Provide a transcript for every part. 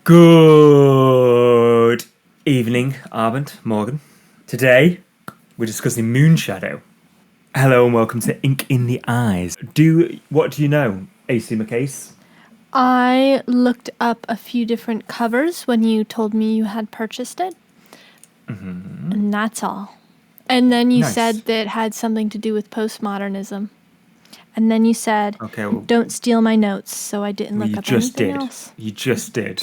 Good evening, Abend, Morgan. Today, we're discussing Moonshadow. Hello and welcome to Ink in the Eyes. What do you know, AC McCase? I looked up a few different covers when you told me you had purchased it. And that's all. And then you Nice. said that it had something to do with postmodernism. And then you said, Okay, well, don't steal my notes, so I didn't look you up just anything did. else. You just did.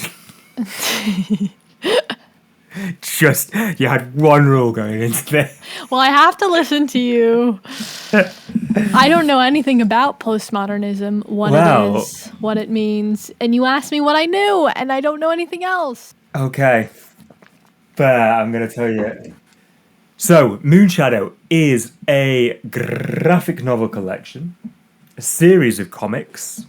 You had one rule going into this. Well, I have to listen to you. I don't know anything about postmodernism, what Well- it is, what it means. And you asked me what I knew, and I don't know anything else. Okay. Fair, I'm going to tell you. So, Moonshadow is a graphic novel collection, a series of comics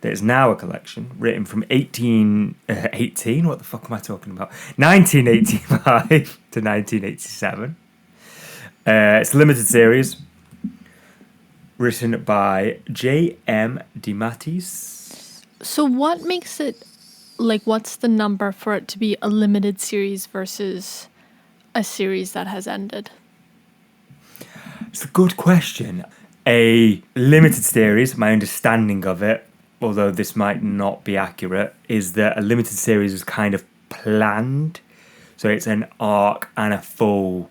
that is now a collection written from 18, what the fuck am I talking about? 1985 to 1987. It's a limited series written by J.M. DeMatteis. So what makes it, what's the number for it to be a limited series versus a series that has ended? It's a good question. A limited series, my understanding of it, although this might not be accurate, is that a limited series is kind of planned. So it's an arc and a full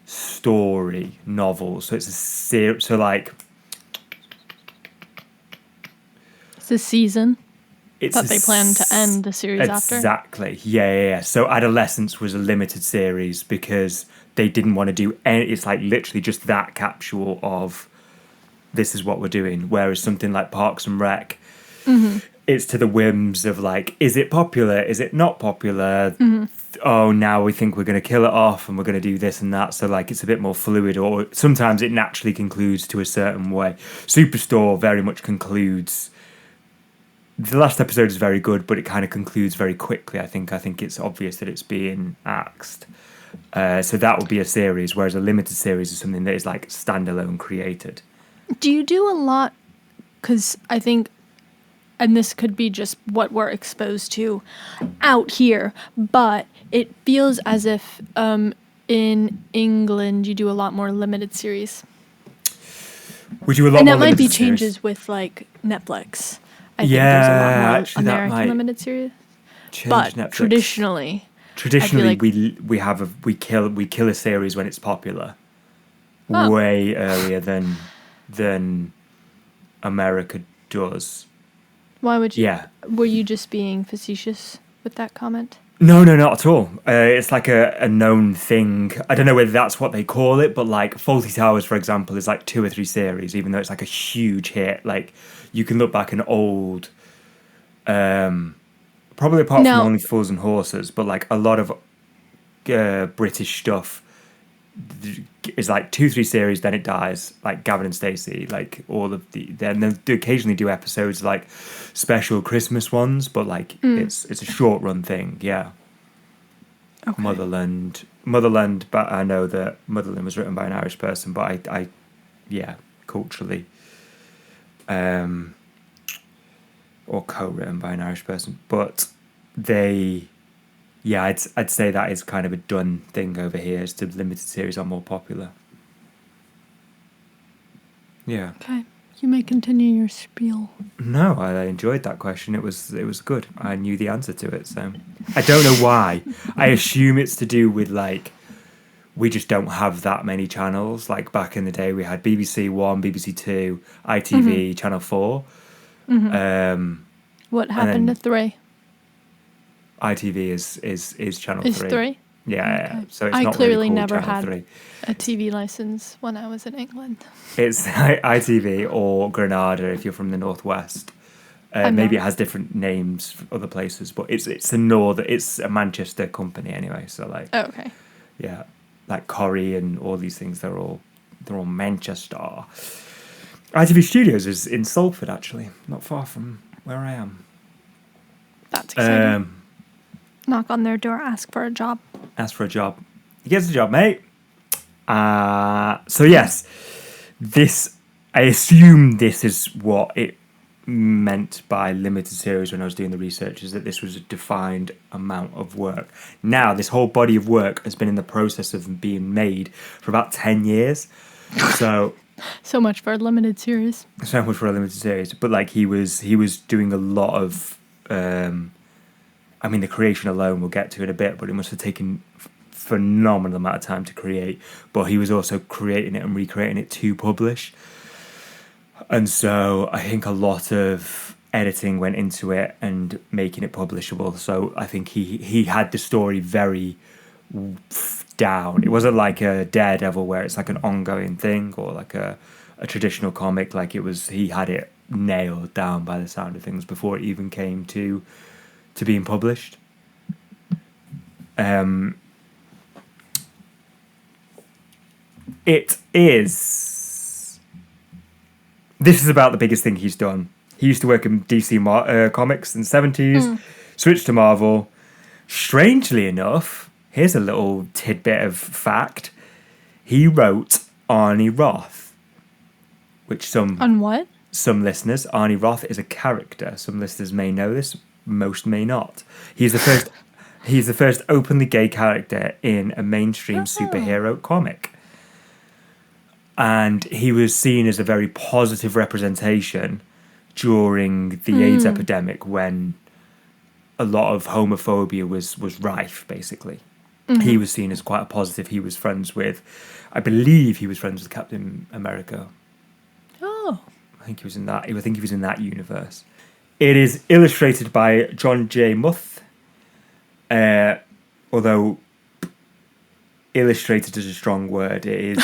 story novel. So it's a series. So like It's a season it's that they plan to end the series after. Exactly. Yeah. So Adolescence was a limited series because they didn't want to do any. It's like literally just that capsule of this is what we're doing. Whereas something like Parks and Rec, it's to the whims of like, is it popular? Is it not popular? Oh, now we think we're going to kill it off and we're going to do this and that. So like, it's a bit more fluid, or sometimes it naturally concludes to a certain way. Superstore very much concludes. The last episode is very good, but it kind of concludes very quickly. I think it's obvious that it's being axed. So that would be a series, whereas a limited series is something that is like standalone created. Do you do a lot, because I think, and this could be just what we're exposed to out here, but it feels as if in England you do a lot more limited series. We do a lot And more that might be limited series. changes with like Netflix. I think there's a lot more actually, that American might limited series. change But Netflix. traditionally, Traditionally, like- we kill a series when it's popular, Oh. way earlier than America does. why would you? Yeah. Were you just being facetious with that comment? No, not at all. It's like a known thing. I don't know whether that's what they call it, but like Fawlty Towers, for example, is like 2 or 3 series, even though it's like a huge hit. Like you can look back in old, probably apart No. from Only Fools and Horses, but like a lot of British stuff is like 2-3 series, then it dies. Like Gavin and Stacey, like all of then they occasionally do episodes like special Christmas ones, but like it's a short run thing. Yeah. Okay. Motherland, but I know that Motherland was written by an Irish person, but I culturally, or co-written by an Irish person, but I'd say that is kind of a done thing over here. Is the limited series are more popular. Yeah. Okay. You may continue your spiel. No, I enjoyed that question. It was good. I knew the answer to it, so I don't know why. I assume it's to do with like we just don't have that many channels. Like back in the day, we had BBC One, BBC Two, ITV, Channel 4. What happened to 3? ITV is Channel Is 3. 3? Yeah. Okay. So it's I not clearly really called never Channel had 3. a TV license when I was in England. It's ITV or Granada if you're from the northwest. Maybe it has different names for other places, but it's a Manchester company anyway. So like, Oh, okay. yeah, like Corrie and all these things, they're all Manchester. ITV Studios is in Salford, actually, not far from where I am. That's exciting. Knock on their door, ask for a job. Ask for a job. He gets a job, mate. So yes, I assume this is what it meant by limited series when I was doing the research is that this was a defined amount of work. Now, this whole body of work has been in the process of being made for about 10 years. So So much for a limited series. so much for a limited series. But like he was doing a lot of I mean the creation alone we'll get to in a bit, but it must have taken phenomenal amount of time to create. But he was also creating it and recreating it to publish. And so I think a lot of editing went into it and making it publishable. So I think he had the story very down. It wasn't like a Daredevil where it's like an ongoing thing or like a traditional comic. Like it was, he had it nailed down by the sound of things before it even came to being published. It is. This is about the biggest thing he's done. He used to work in DC Comics in the 70s, switched to Marvel. Strangely enough, here's a little tidbit of fact. He wrote Arnie Roth, which On what? some listeners, Arnie Roth is a character. Some listeners may know this, most may not. He's the first openly gay character in a mainstream superhero comic. And he was seen as a very positive representation during the AIDS epidemic when a lot of homophobia was rife, basically. He was seen as quite a positive. He was friends with, I believe he was friends with Captain America. Oh. I think he was in that universe. It is illustrated by John J. Muth. Although illustrated is a strong word, it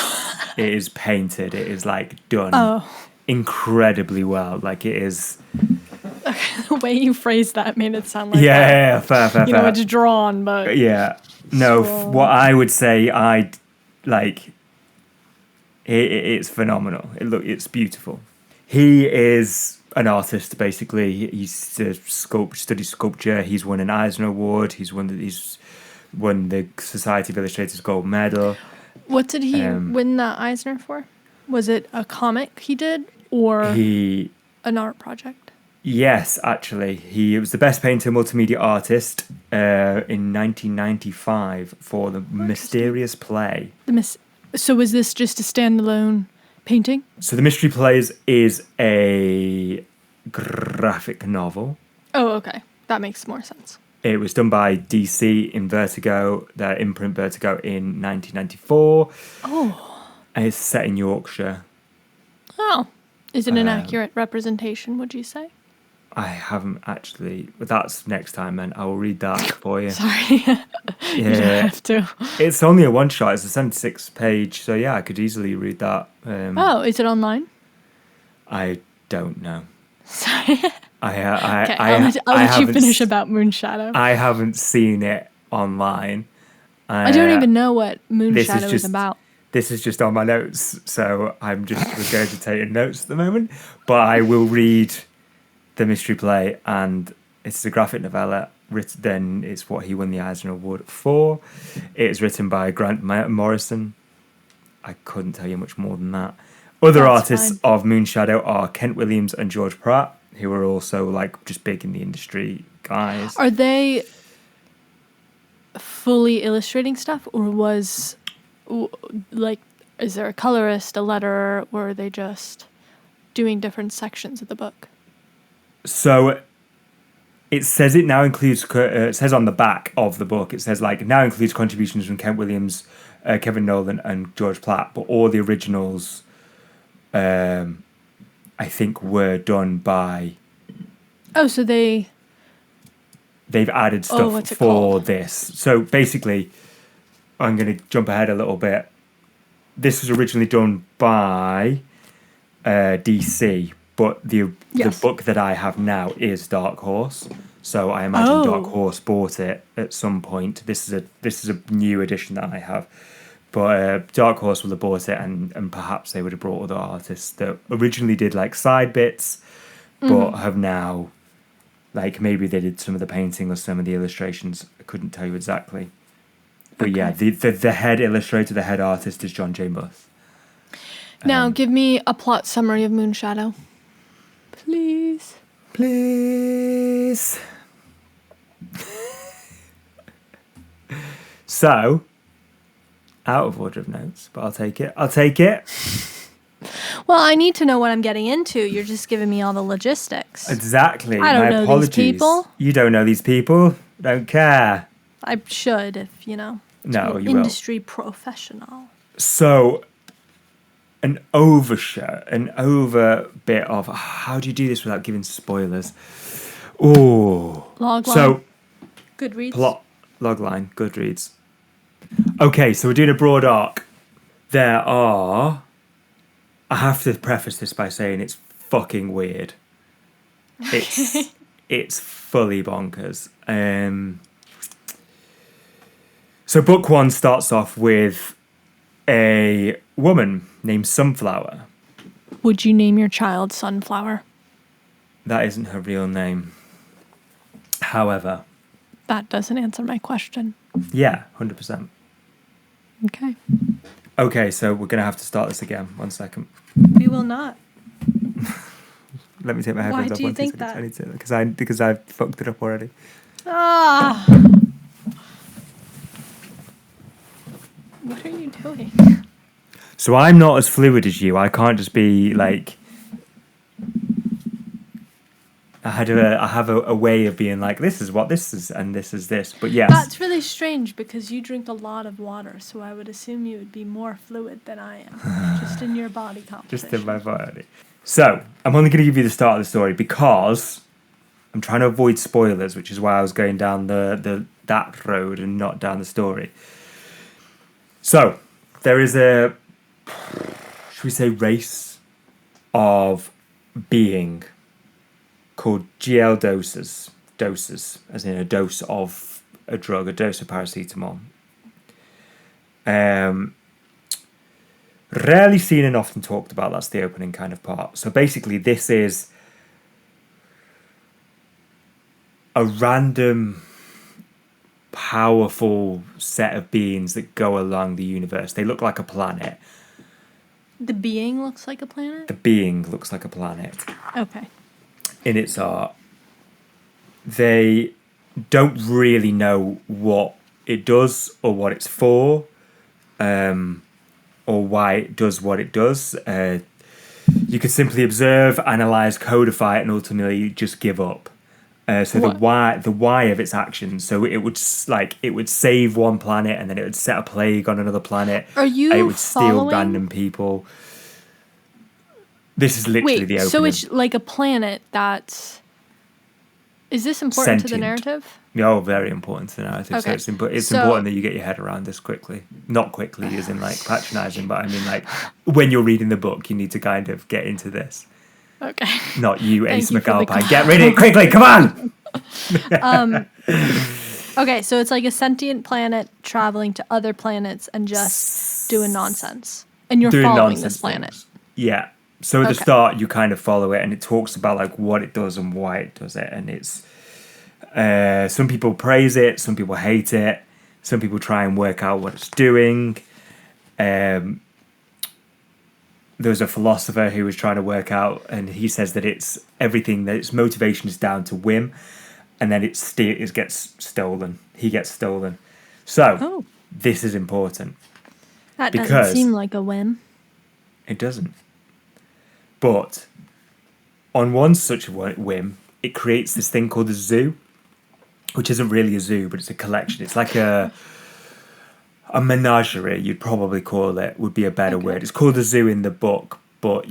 is painted. It is like done incredibly well. Like it is. The way you phrased that made it sound like Yeah, fair. you know, it's drawn, but Yeah, no. What I would say, I like. It's phenomenal. It's beautiful. He is an artist, basically. He's studied sculpture. He's won an Eisner Award. He's won the Society of Illustrators Gold Medal. What did he win the Eisner for? Was it a comic he did or an art project? Yes, actually. He was the Best Painter Multimedia Artist in 1995 for the Mysterious Play. So was this just a standalone painting? So The Mystery Plays is a graphic novel. Oh, okay. That makes more sense. It was done by DC in Vertigo, their imprint Vertigo, in 1994. Oh. And it's set in Yorkshire. Oh. Is it an accurate representation, would you say? I haven't actually, but that's next time, man. I will read that for you. Sorry. You don't have to. It's only a one shot. It's a 76 page. So yeah, I could easily read that. Is it online? I don't know. Sorry. I'll let you finish about Moonshadow. I haven't seen it online. I don't even know what Moonshadow is about. This is just on my notes, so I'm just regurgitating notes at the moment. But I will read The Mystery Play, and it's a graphic novella. Then it's what he won the Eisner Award for. It's written by Grant Morrison. I couldn't tell you much more than that. Other artists of Moonshadow are Kent Williams and George Pratt, who are also like just big in the industry guys. Are they fully illustrating stuff, or is there a colorist, a letterer, or are they just doing different sections of the book? So it says it now includes, it says on the back of the book, it says like now includes contributions from Kent Williams, Kevin Nolan and George Platt, but all the originals I think were done by... Oh, so they've added stuff for this. So basically, I'm going to jump ahead a little bit. This was originally done by DC, but the book that I have now is Dark Horse. So I imagine Dark Horse bought it at some point. This is a new edition that I have. But Dark Horse will have bought it, and perhaps they would have brought other artists that originally did like side bits, but have now, like maybe they did some of the painting or some of the illustrations. I couldn't tell you exactly. But yeah, the head illustrator, the head artist is John J. Muth. Now, give me a plot summary of Moonshadow, Please. Please. So, out of order of notes, but I'll take it. I'll take it. Well, I need to know what I'm getting into. You're just giving me all the logistics. Exactly. I don't My know apologies. these people. You don't know these people. Don't care. I should, if to No, be an you will. industry professional. So, an over bit of how do you do this without giving spoilers? Oh, Logline. so Goodreads. plot logline, Goodreads. Okay, so we're doing a broad arc. There are. I have to preface this by saying it's fucking weird. It's fully bonkers. So book one starts off with a woman named Sunflower. Would you name your child Sunflower? That isn't her real name. However, That doesn't answer my question. yeah, 100%. Okay. Okay, so we're going to have to start this again. 1 second. We will not. Let me take my Why headphones off. do you 1 think second. that? I need to, because I fucked it up already. Ah. What are you doing? So I'm not as fluid as you. I can't just be like. I have a way of being like, this is what this is and this is this. But yes. That's really strange because you drink a lot of water, so I would assume you would be more fluid than I am, just in your body composition. Just in my body. So I'm only going to give you the start of the story because I'm trying to avoid spoilers, which is why I was going down that road and not down the story. So there is a, should we say, race of being called GL doses, as in a dose of a drug, a dose of paracetamol. Rarely seen and often talked about. That's the opening kind of part. So basically, this is a random, powerful set of beings that go along the universe. They look like a planet. The being looks like a planet? The being looks like a planet. Okay. In its art, they don't really know what it does or what it's for, or why it does what it does. You could simply observe, analyze, codify it, and ultimately just give up. So the why of its actions. So it would save one planet and then it would set a plague on another planet. Are you It would steal following? random people. This is literally the opening. So it's like a planet that's... Is this important to the Sentient. narrative? Oh, very important to the narrative. Okay. So it's So- important that you get your head around this quickly. Not quickly as in like patronising, but I mean like when you're reading the book, you need to kind of get into this. Okay. Not you, Thank Ace you for the McAlpine. Get rid of it quickly, come on! Okay, so it's like a sentient planet traveling to other planets and just doing nonsense. And you're Doing following nonsense this planet. things. Yeah. So at the Okay. start, you kind of follow it, and it talks about like what it does and why it does it, and it's some people praise it, some people hate it, some people try and work out what it's doing. There's a philosopher who was trying to work out, and he says that it's everything, that its motivation is down to whim, and then it gets stolen. He gets stolen. So Oh. this is important. That Because- doesn't seem like a whim. It doesn't. But on one such whim, it creates this thing called a zoo, which isn't really a zoo, but it's a collection. It's like a menagerie, you'd probably call it, would be a better Okay. word. It's called a zoo in the book, but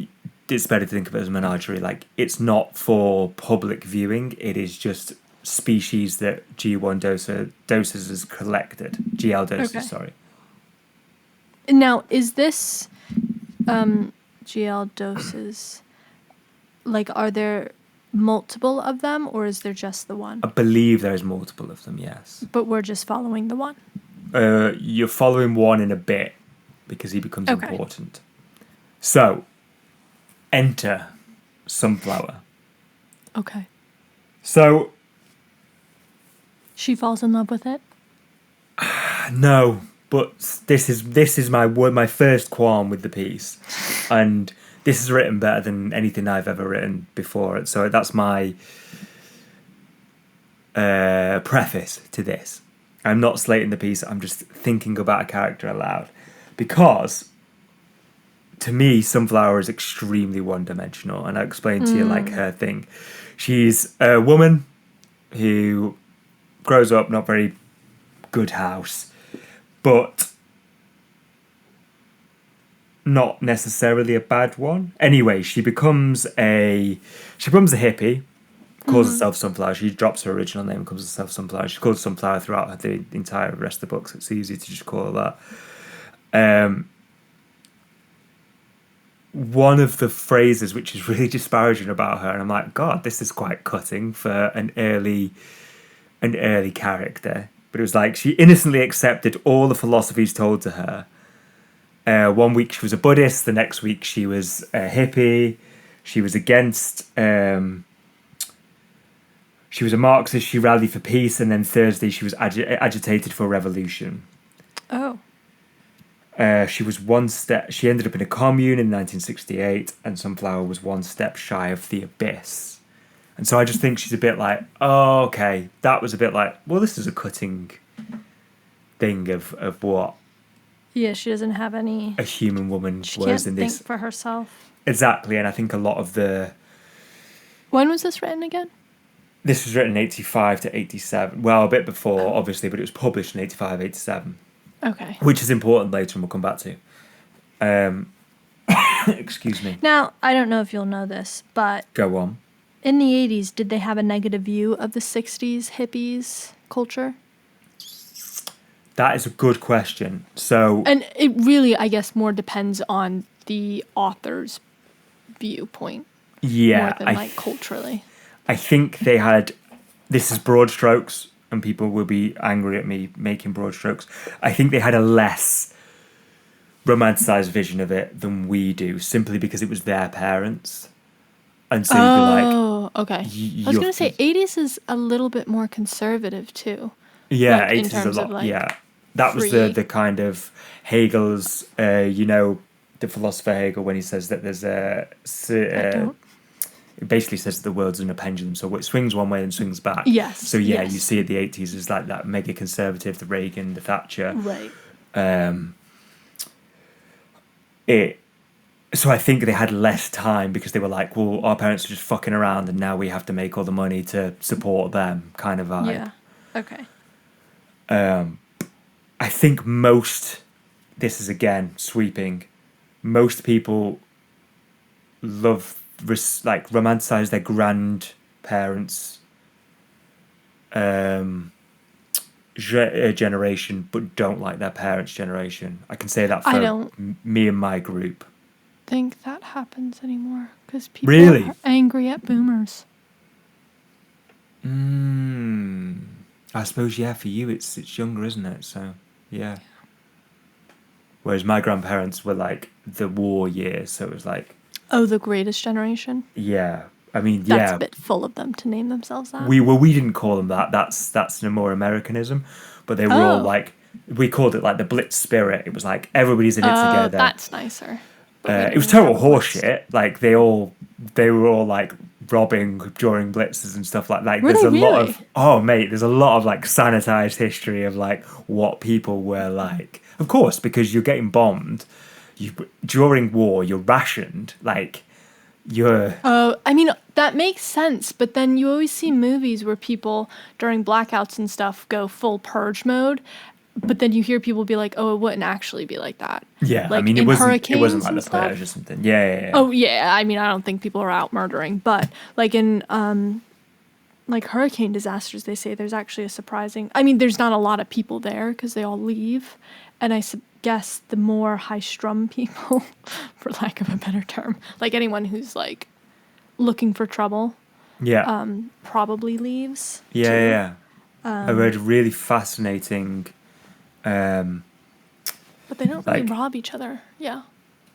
it's better to think of it as a menagerie. Like, it's not for public viewing. It is just species that G1 doses has collected. GL doses, Okay. sorry. Now, is this GL doses, like, are there multiple of them, or is there just the one? I believe there's multiple of them, yes. But we're just following the one. You're following one in a bit because he becomes Okay. important. So, enter Sunflower. Okay. So, She falls in love with it? no, but this is my first qualm with the piece, and this is written better than anything I've ever written before. So that's my preface to this. I'm not slating the piece. I'm just thinking about a character aloud, because to me, Sunflower is extremely one-dimensional, and I explained to you like her thing. She's a woman who grows up not very good house, but not necessarily a bad one. Anyway, she becomes a hippie, calls herself Sunflower. She drops her original name and calls herself Sunflower. She's called Sunflower throughout the entire rest of the books. It's easy to just call her that. One of the phrases which is really disparaging about her, and I'm like, God, this is quite cutting for an early character. But it was like she innocently accepted all the philosophies told to her. 1 week she was a Buddhist, the next week she was a hippie. She was against. She was a Marxist. She rallied for peace, and then Thursday she was agitated for revolution. Oh. She was one step. She ended up in a commune in 1968, and Sunflower was one step shy of the abyss. And so I just think she's a bit like, oh, okay, that was a bit like, well, this is a cutting thing of what Yeah, she doesn't have any. a human woman She was can't in think this. for herself. Exactly, and I think a lot of the. When was this written again? This was written in 85 to 87. Well, a bit before, obviously, but it was published in 85, 87. Okay. Which is important later, and we'll come back to. Excuse me. Now, I don't know if you'll know this, but Go on. in the 80s, did they have a negative view of the 60s hippies culture? That is a good question. So, And it really, I guess, more depends on the author's viewpoint yeah, more than like culturally. I think they had. This is broad strokes, and people will be angry at me making broad strokes. I think they had a less romanticized vision of it than we do, simply because it was their parents. And so you'd be like, Oh, okay. I was you're- going to say 80s is a little bit more conservative too. yeah, like, in 80s is a terms lot. of, like, Yeah, that was free- the kind of Hegel's, the philosopher Hegel, when he says that there's a. I don't. It basically says that the world's in a pendulum, so it swings one way and swings back. Yes, So yeah, yes. you see at the 80s is like that mega conservative, the Reagan, the Thatcher. Right. So I think they had less time because they were like, well, our parents are just fucking around, and now we have to make all the money to support them, kind of vibe. Yeah. Okay. I think this is again sweeping, most people romanticize their grandparents generation, but don't like their parents' generation. I can say that for I don't me and my group. think that happens anymore because people Really? are angry at boomers. I suppose, yeah, for you it's younger, isn't it? So yeah. Whereas my grandparents were like the war years, so it was like, Oh, the greatest generation? yeah. I mean, That's yeah. a bit full of them to name themselves that. We didn't call them that. That's a more Americanism, but they were all Oh. like, we called it like the Blitz spirit. It was like everybody's in it Oh, together. that's nicer. But we It was didn't total have a blitz. horseshit. Like they were all like robbing during blitzes and stuff like that. Were There's they a lot really? of mate. There's a lot of like sanitized history of like what people were like. Of course, because you're getting bombed. During war, you're rationed. Like you're. I mean, that makes sense, but then you always see movies where people during blackouts and stuff go full purge mode, but then you hear people be like, "Oh, it wouldn't actually be like that." Yeah, I Like mean, it in wasn't hurricanes like and the stuff? purge or something. Yeah. Oh yeah, I mean, I don't think people are out murdering, but like in like hurricane disasters, they say there's actually a surprising. I mean, there's not a lot of people there because they all leave, and I guess the more high-strung people, for lack of a better term, like anyone who's like looking for trouble, Yeah. probably leaves. Yeah. I read a really fascinating. But they don't really Like- rob each other. Yeah.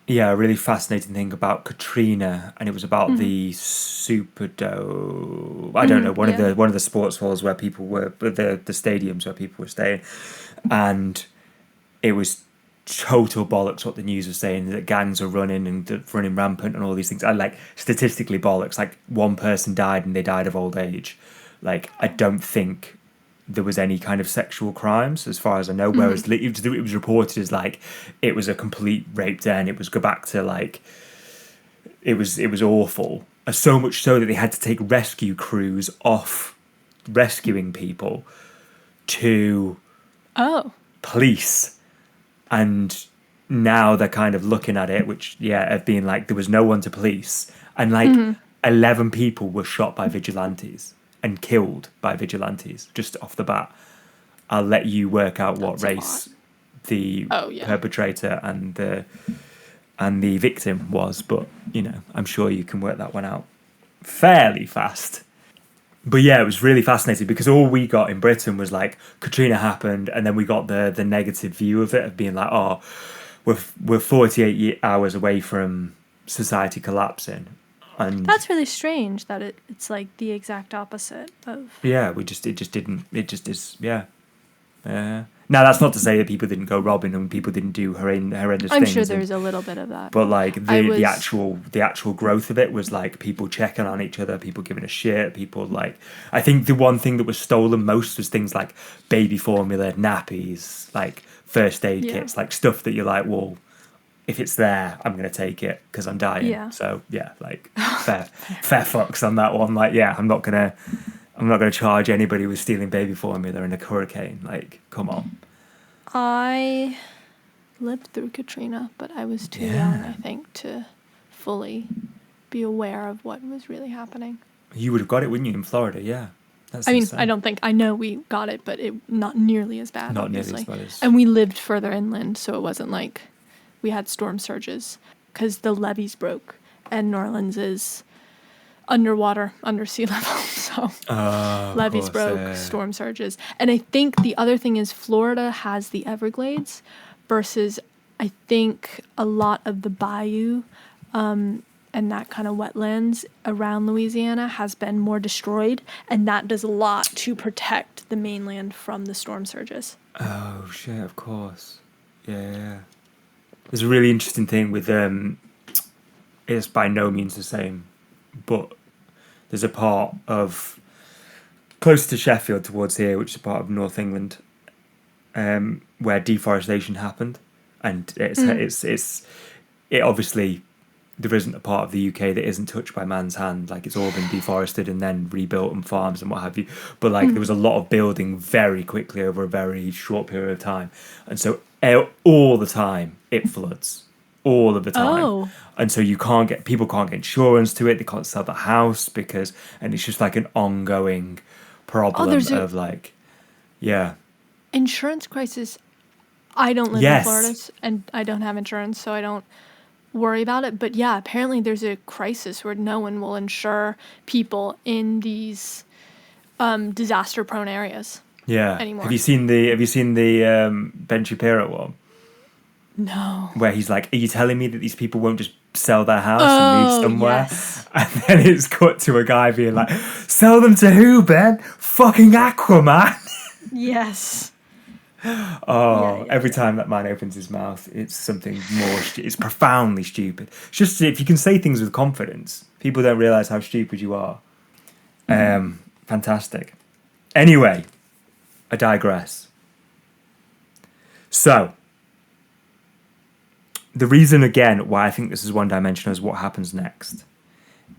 Yeah, a really fascinating thing about Katrina, and it was about Mm-hmm. the Superdome. I don't know, one yeah. of the sports halls where people were, the stadiums where people were staying, and it was total bollocks what the news was saying, that gangs are running and running rampant and all these things. And like statistically bollocks, like one person died and they died of old age. Like I don't think there was any kind of sexual crimes as far as I know, whereas it was reported as like it was a complete rape den. It was go back to like it was awful. So much so that they had to take rescue crews off rescuing people to police. And now they're kind of looking at it, which, have been like, there was no one to police. And like 11 people were shot by vigilantes and killed by vigilantes just off the bat. I'll let you work out what race the perpetrator and the victim was. But, I'm sure you can work that one out fairly fast. But yeah, it was really fascinating because all we got in Britain was like Katrina happened, and then we got the negative view of it, of being like, oh, we're 48 hours away from society collapsing. And that's really strange that it's like the exact opposite of. Yeah, it just is. Now that's not to say that people didn't go robbing and people didn't do horrendous things. I'm sure there's a little bit of that. But like the actual growth of it was like people checking on each other, people giving a shit, people like, I think the one thing that was stolen most was things like baby formula, nappies, like first aid kits, like stuff that you're like, well, if it's there, I'm going to take it because I'm dying. Yeah. So yeah, like fair fucks on that one. Like, yeah, I'm not going to charge anybody with stealing baby formula in a hurricane. Like, come on. I lived through Katrina, but I was too young, I think, to fully be aware of what was really happening. You would have got it, wouldn't you, in Florida? Yeah. That's I mean, insane. I know we got it, but it not nearly as bad, Not obviously. nearly as bad as... And we lived further inland, so it wasn't like we had storm surges because the levees broke, and New Orleans is underwater, under sea level, so levees broke, storm surges. And I think the other thing is Florida has the Everglades versus I think a lot of the bayou and that kind of wetlands around Louisiana has been more destroyed, and that does a lot to protect the mainland from the storm surges. Oh shit, of course. Yeah. There's a really interesting thing with it's by no means the same, but there's a part of close to Sheffield towards here, which is a part of North England, where deforestation happened, and it obviously there isn't a part of the UK that isn't touched by man's hand. Like it's all been deforested and then rebuilt and farms and what have you. But like there was a lot of building very quickly over a very short period of time, and so all the time it floods. All of the time. And so people can't get insurance to it, they can't sell the house and it's just like an ongoing problem of like, insurance crisis. I don't live in Florida and I don't have insurance, so I don't worry about it. But yeah, apparently there's a crisis where no one will insure people in these disaster prone areas. Yeah. Anymore. Have you seen the Ben Shapiro one? No. Where he's like, are you telling me that these people won't just sell their house and move somewhere? Yes. And then it's cut to a guy being like, sell them to who, Ben? Fucking Aquaman. Yes. Every time that man opens his mouth, it's something more. It's profoundly stupid. It's just if you can say things with confidence, people don't realize how stupid you are. Fantastic. Anyway, I digress. So, the reason again why I think this is one dimensional is what happens next.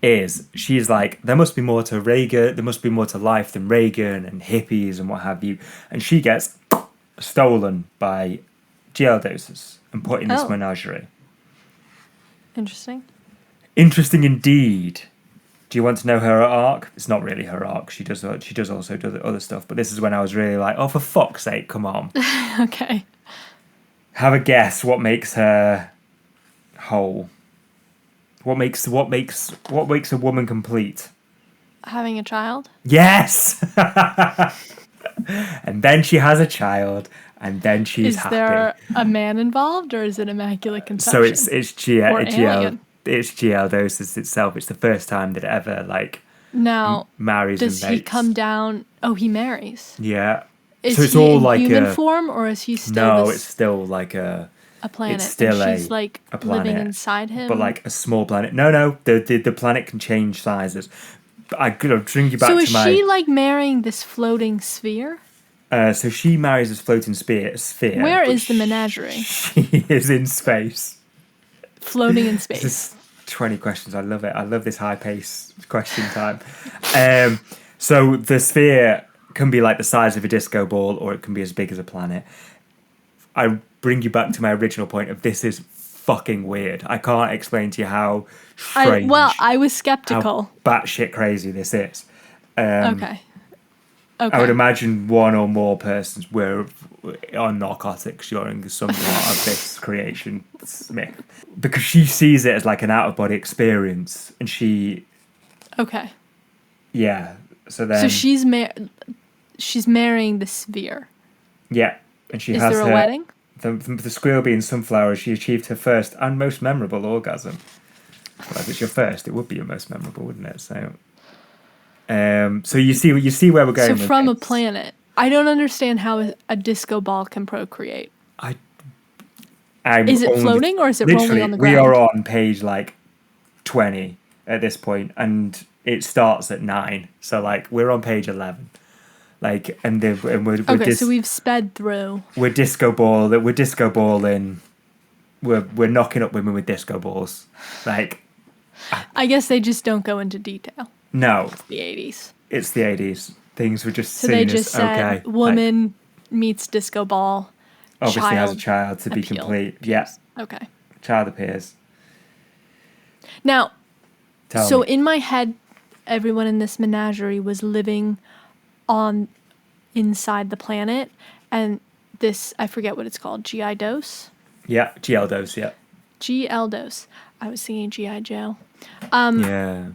Is she's like, there must be more to Reagan, there must be more to life than Reagan and hippies and what have you. And she gets stolen by jail doses and put in this menagerie. Interesting. Interesting indeed. Do you want to know her arc? It's not really her arc. She does also do other stuff. But this is when I was really like, oh, for fuck's sake, come on. Okay. Have a guess. What makes her whole? What makes a woman complete? Having a child? Yes. And then she has a child, and then she's happy. Is there a man involved, or is it immaculate conception? So it's GL doses itself. It's the first time that it ever marries. Does he come down? Oh, he marries. Yeah. Is so it's he all in like human form, or is he still? No, it's still like a. a planet. It's still and she's like a planet, living inside him. but like a small planet. No, the planet can change sizes. But I could bring you back so to is my. she like marrying this floating sphere? So she marries this floating sphere. Where but is the menagerie? She is in space. Floating in This space. is 20 questions. I love it. I love this high pace question time. So the sphere can be like the size of a disco ball, or it can be as big as a planet. I bring you back to my original point of this is fucking weird. I can't explain to you how strange, I was how skeptical. batshit crazy this is. Okay. I would imagine one or more persons were on narcotics during some part of this creation myth, because she sees it as like an out of body experience, and she, Okay. yeah. So then, So she's marrying the sphere. yeah, and she Is has there a her wedding? the squirrel being sunflower. She achieved her first and most memorable orgasm. Well, if it's your first, it would be your most memorable, wouldn't it? So you see where we're going. So with from a this. planet. I don't understand how a disco ball can procreate. Is it floating or is it rolling on the ground? We are on page like 20 at this point, and it starts at 9. So like we're on page 11. Like and we're so we've sped through. we're disco balling. We're knocking up women with disco balls. Like I guess they just don't go into detail. no, The 80s. it's the 80s. Things were just So seen they just as said okay. woman meets disco ball. Like, obviously has a child child to be appeal. complete. Yeah, Okay. child appears. Now, Tell so me. in my head, everyone in this menagerie was living on inside the planet, and this, I forget what it's called, GI Dose? Yeah, GL dose. Yeah. GL Dose. I was thinking GI Joe. Yeah.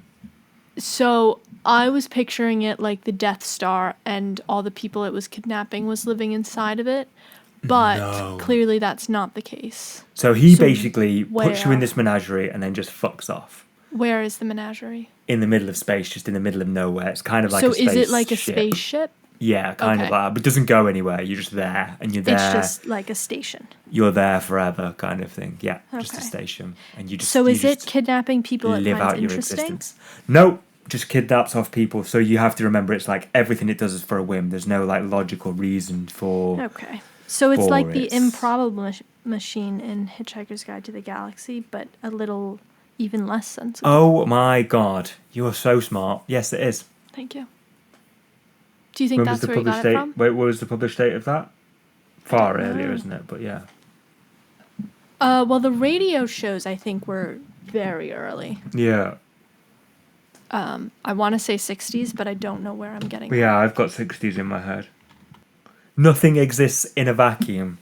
So I was picturing it like the Death Star, and all the people it was kidnapping was living inside of it. But No. clearly that's not the case. So he So basically puts you in where? this menagerie and then just fucks off Where is the menagerie? in the middle of space, just in the middle of nowhere. It's kind of like So a space is it like a ship. spaceship? Yeah, kind of Okay. like that, but it doesn't go anywhere. You're just there, and you're there. It's just like a station. You're there forever, kind of thing. Yeah, just a Okay. station, and you just. So you is it just kidnapping people it live finds out your interesting? existence? No, just kidnaps off people. So you have to remember, it's like everything it does is for a whim. There's no like logical reason for. Okay. So it's like the its- improbable machine in Hitchhiker's Guide to the Galaxy, but a little even less sensible. Oh my god, you are so smart. Yes, it is. Thank you. Do you think When was that's the where you published got it date? from? Wait, what was the published date of that? Far don't earlier, know. isn't it? But yeah. Well, the radio shows I think were very early. Yeah. I want to say 60s, but I don't know where I'm getting. Yeah, I've got 60s in my head. Nothing exists in a vacuum.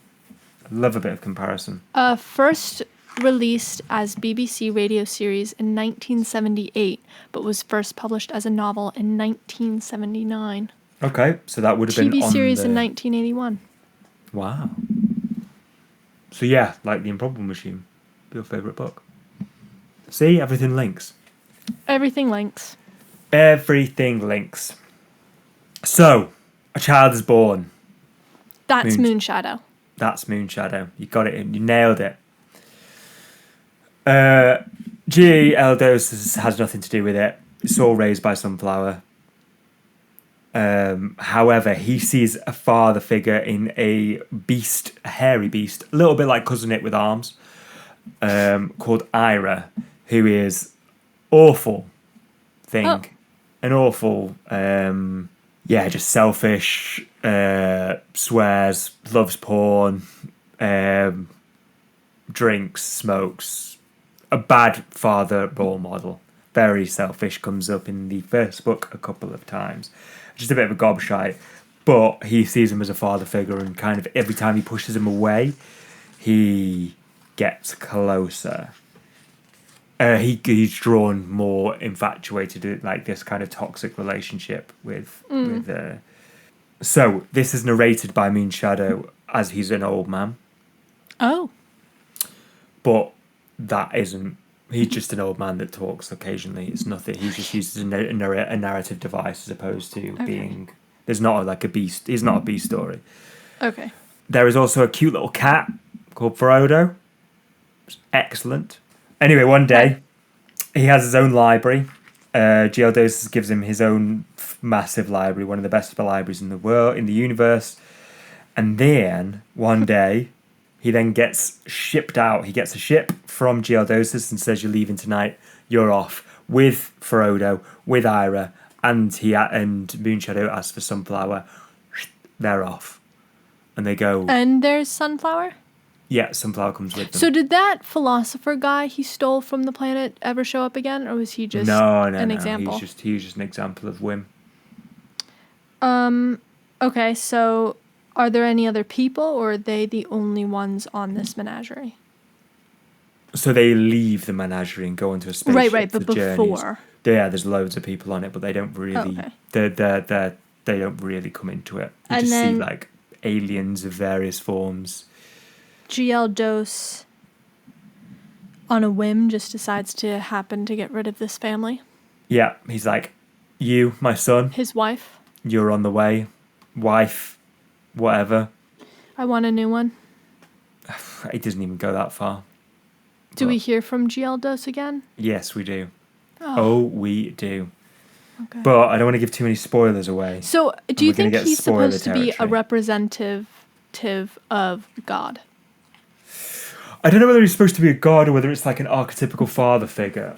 I love a bit of comparison. First released as BBC radio series in 1978, but was first published as a novel in 1979. Okay, so that would have been TV on series the... in 1981. Wow. So yeah, like The Improbable Machine. Your favourite book. See, everything links. Everything links. Everything links. So, a child is born. That's Moon- Moonshadow. That's Moonshadow. You got it in. You nailed it. G. Eldos has nothing to do with it. It's all raised by Sunflower. However, he sees a father figure in a beast, a hairy beast, a little bit like Cousin It with arms, called Ira, who is awful thing. Oh. An awful, just selfish, swears, loves porn, drinks, smokes. A bad father role model. Very selfish, comes up in the first book a couple of times. Just a bit of a gobshite. But he sees him as a father figure, and kind of every time he pushes him away, he gets closer. He's drawn more infatuated, like this kind of toxic relationship with. So this is narrated by Moonshadow as he's an old man, Oh. but that isn't. He's just an old man that talks occasionally. It's nothing. He just uses a narrative device as opposed to being. There's not like a beast. He's not a beast story. Okay. There is also a cute little cat called Frodo. It's excellent. Anyway, one day he has his own library. Geodosis gives him his own massive library, one of the best libraries in the world, in the universe. And then one day he then gets shipped out. He gets a ship from Geodosis and says, "You're leaving tonight. You're off with Frodo, with Ira, and Moonshadow asks for Sunflower. They're off, and they go. And there's Sunflower? Yeah, Sunflower comes with them. So did that philosopher guy he stole from the planet ever show up again, or was he just an example? He was just an example of whim. Okay, so are there any other people, or are they the only ones on this menagerie? So they leave the menagerie and go into a spaceship Right, but for journeys. before. Yeah, there's loads of people on it, but they don't really. Okay. They don't really come into it. You And just then- see like aliens of various forms. GL Dose, on a whim, just decides to happen to get rid of this family. Yeah, he's like, "You, my son, His wife. you're on the way. Wife, whatever." I want a new one. It doesn't even go that far. Do we hear from GL Dose again? Yes, we do. Oh, we do. Okay. But I don't want to give too many spoilers away. So, do you we're gonna think get he's spoiler supposed to be a territory. representative of God? I don't know whether he's supposed to be a god or whether it's like an archetypical father figure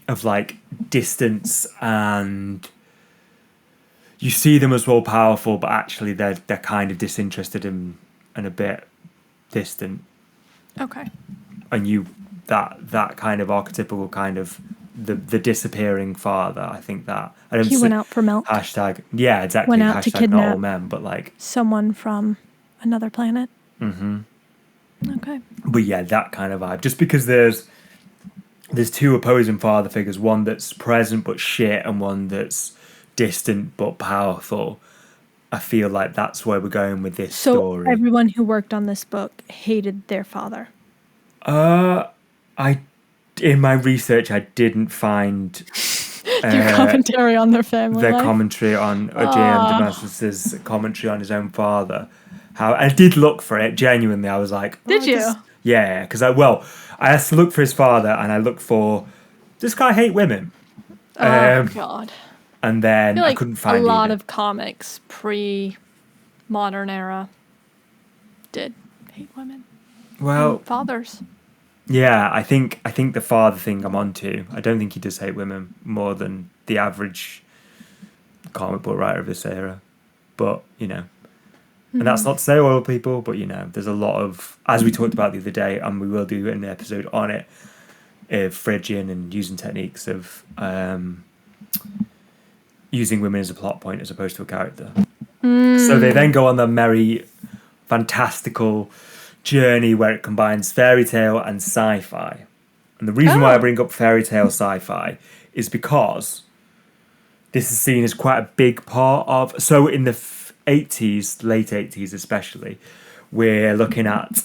of like distance, and you see them as all powerful, but actually they're kind of disinterested and a bit distant. Okay. And you that kind of archetypical kind of the disappearing father. I think that I don't. He went out for milk. Hashtag yeah, exactly. Went out to Hashtag not all kidnap men, but like. someone from another planet. Mm-hmm. Okay. But yeah, that kind of vibe. Just because there's two opposing father figures, one that's present but shit, and one that's distant but powerful. I feel like that's where we're going with this So story. everyone who worked on this book hated their father. In my research, I didn't find Their commentary on their family their life. commentary on J.M. Damascus's commentary on his own father. How I did look for it genuinely. I was like, Did you? Yeah, because I had to look for his father, and I looked for this guy hate women. Oh God. And then I feel like couldn't find a lot either. of comics pre-modern era did hate women. Well, And fathers. yeah, I think the father thing I'm onto. I don't think he does hate women more than the average comic book writer of this era. But, and that's not to say all people, but, there's a lot of, as we talked about the other day, and we will do an episode on it, Phrygian and using techniques of using women as a plot point as opposed to a character. So they then go on the merry, fantastical journey where it combines fairy tale and sci-fi. And the reason why I bring up fairy tale sci-fi is because this is seen as quite a big part of... So in the 80s, late 80s especially, we're looking at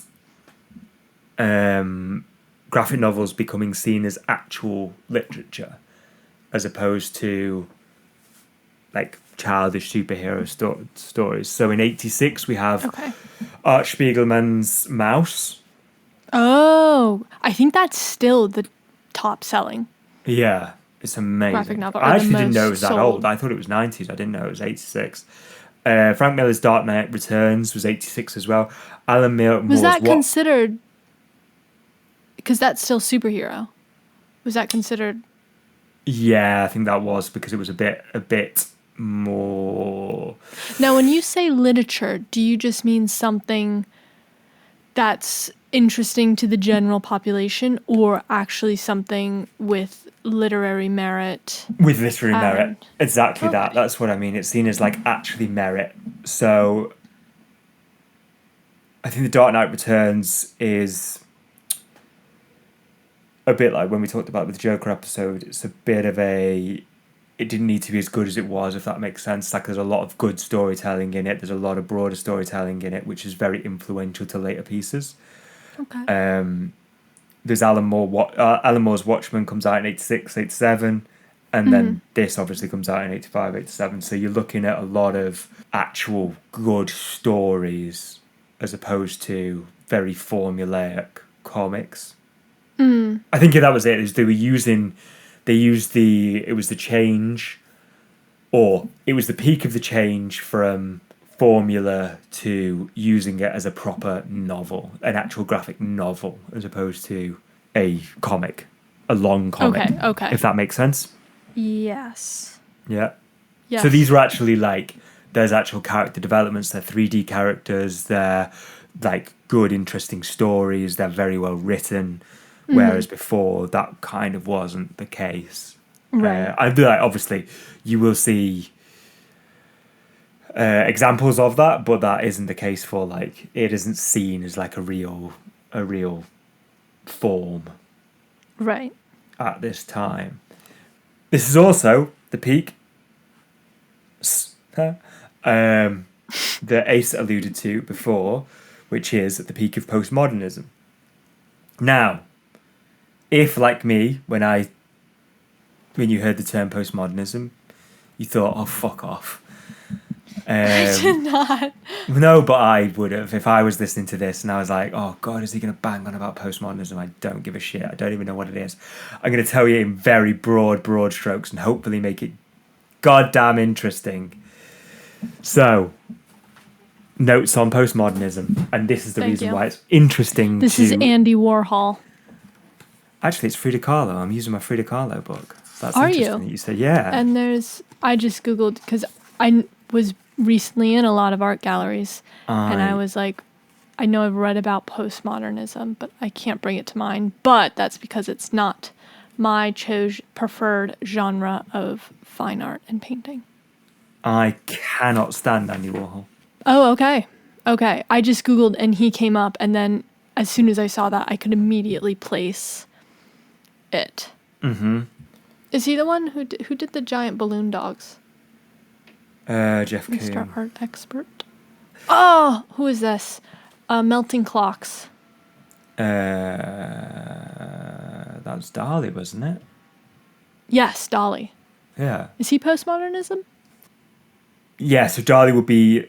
graphic novels becoming seen as actual literature as opposed to like childish superhero stories. So in 86 we have Art Spiegelman's Mouse. Oh, I think that's still the top selling. Yeah, it's amazing. Graphic novel, or I the actually didn't know it most was that sold. old. I thought it was 90s. I didn't know it was 86. Frank Miller's Dark Knight Returns was 86 as well. Alan Moore's Was that considered... Because that's still superhero. Was that considered... Yeah, I think that was because it was a bit more... Now, when you say literature, do you just mean something that's interesting to the general population, or actually something with literary merit? With literary merit. And- Exactly that. Okay. That's what I mean. It's seen as like actually merit. So I think The Dark Knight Returns is a bit like when we talked about with the Joker episode. It's a bit of a... It didn't need to be as good as it was, if that makes sense. Like there's a lot of good storytelling in it. There's a lot of broader storytelling in it, which is very influential to later pieces. Okay. There's Alan Moore's Watchmen comes out in 86, 87, and then this obviously comes out in 85, 87. So you're looking at a lot of actual good stories as opposed to very formulaic comics. I think that was it. Is it was the change, or it was the peak of the change from formula to using it as a proper novel, an actual graphic novel, as opposed to a comic, a long comic. Okay. If that makes sense. Yes. Yeah. Yes. So these were actually like, there's actual character developments. They're 3D characters. They're like good, interesting stories. They're very well written. Whereas before, that kind of wasn't the case. Right. I do like, obviously, you will see examples of that, but that isn't the case for like, it isn't seen as like a real form Right. at this time. This is also the peak that Ace alluded to before, which is at the peak of postmodernism. Now, if like me, when you heard the term postmodernism, you thought, "Oh, fuck off." I did not. No, but I would have if I was listening to this and I was like, "Oh God, is he going to bang on about postmodernism?" I don't give a shit. I don't even know what it is. I'm going to tell you in very broad strokes and hopefully make it goddamn interesting. So, notes on postmodernism, and this is the Thank reason you. why it's interesting. This is Andy Warhol. Actually, it's Frida Kahlo. I'm using my Frida Kahlo book. That's Are interesting you? that you said, yeah. And I just Googled because I was recently in a lot of art galleries and I was like, I know I've read about postmodernism, but I can't bring it to mind. But that's because it's not my preferred genre of fine art and painting. I cannot stand Andy Warhol. Oh, okay. Okay. I just Googled and he came up. And then as soon as I saw that, I could immediately place it. Mm-hmm. Is he the one who did the giant balloon dogs? Jeff Mr. Koons. Art Expert. Oh, who is this? Melting Clocks. That was Dali, wasn't it? Yes, Dali. Yeah. Is he postmodernism? Yeah, so Dali would be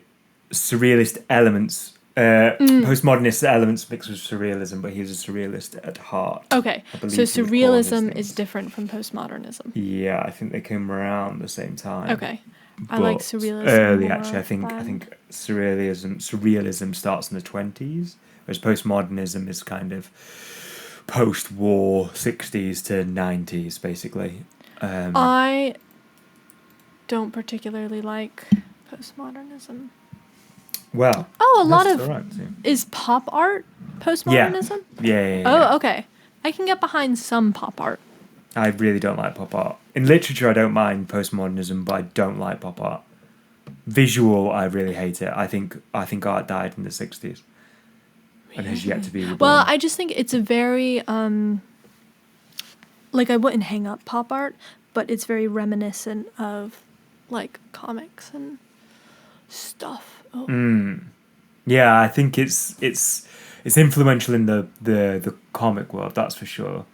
surrealist elements, postmodernist elements mixed with surrealism, but he's a surrealist at heart. Okay, I believe so he would call surrealism his is different from postmodernism. Yeah, I think they came around the same time. Okay, I like But surrealism early, more actually. I think than- surrealism starts in the 20s, whereas postmodernism is kind of post-war 60s to 90s, basically. I don't particularly like postmodernism. Well, Oh, a lot that's of all right, too. is pop art postmodernism? Yeah. Oh, okay. I can get behind some pop art. I really don't like pop art. In literature, I don't mind postmodernism, but I don't like pop art. Visual, I really hate it. I think art died in the 60s and has yet to be reborn. Well, I just think it's a very like I wouldn't hang up pop art, but it's very reminiscent of like comics and stuff. Oh. Yeah, I think it's influential in the comic world, that's for sure.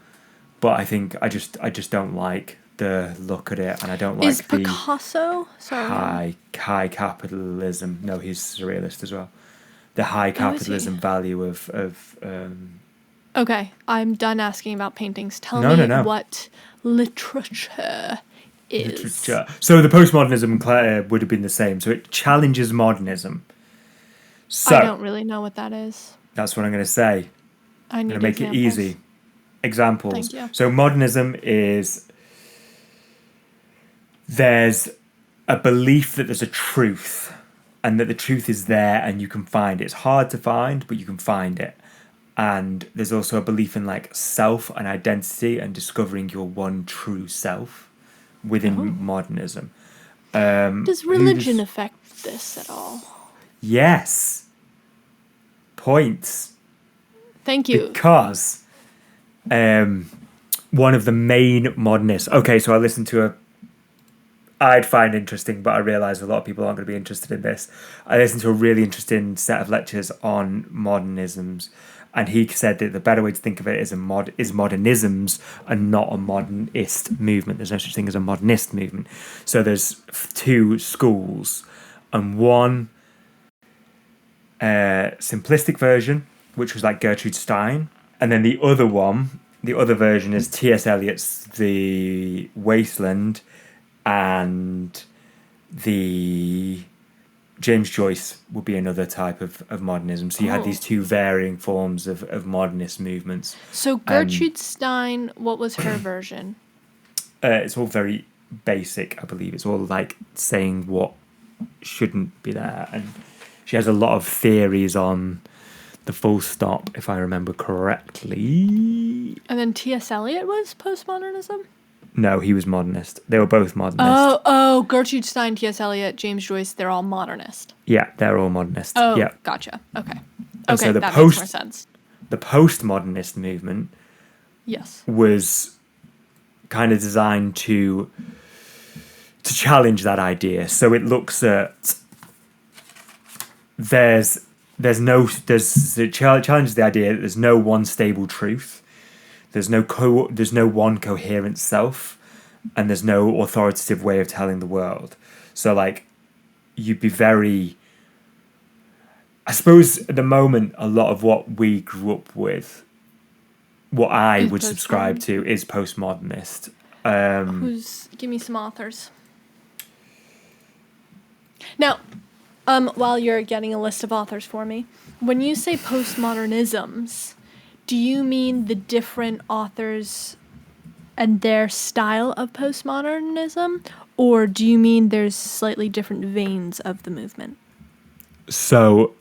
But I think I just don't like the look at it, and I don't like Is Picasso? Sorry. high capitalism. No, he's surrealist as well. The high is he? capitalism value of Okay, I'm done asking about paintings. Tell No, me no. what literature is. literature. So the postmodernism would have been the same. So it challenges modernism. So I don't really know what that is. that's what I'm going to say. I I'm need going to make examples. it easy. Examples. Thank you. So modernism is there's a belief that there's a truth and that the truth is there and you can find it. It's hard to find, but you can find it. And there's also a belief in like self and identity and discovering your one true self within modernism. Does religion affect this at all? Yes. Points. Thank you. Because one of the main modernists. Okay, so I listened to I'd find interesting, but I realise a lot of people aren't going to be interested in this. I listened to a really interesting set of lectures on modernisms, and he said that the better way to think of it is modernisms and not a modernist movement. There's no such thing as a modernist movement. So there's two schools, and one simplistic version which was like Gertrude Stein. And then the other one, the other version is T.S. Eliot's The Wasteland and the James Joyce would be another type of modernism. So you had these two varying forms of modernist movements. So Gertrude Stein, what was her version? It's all very basic, I believe. It's all like saying what shouldn't be there. And she has a lot of theories on the full stop, if I remember correctly. And then T.S. Eliot was postmodernism? No, he was modernist. They were both modernist. Oh, Gertrude Stein, T.S. Eliot, James Joyce, they're all modernist. Yeah, they're all modernist. Oh, yeah. Gotcha. Okay. And Okay, so that makes more sense. The postmodernist movement Yes. was kind of designed to challenge that idea. So it looks at it challenges the idea that there's no one stable truth. There's no one coherent self, and there's no authoritative way of telling the world. So like you'd be very, I suppose at the moment a lot of what we grew up with, what I would subscribe to, is postmodernist. Give me some authors. Now, while you're getting a list of authors for me, when you say postmodernisms, do you mean the different authors and their style of postmodernism, or do you mean there's slightly different veins of the movement? So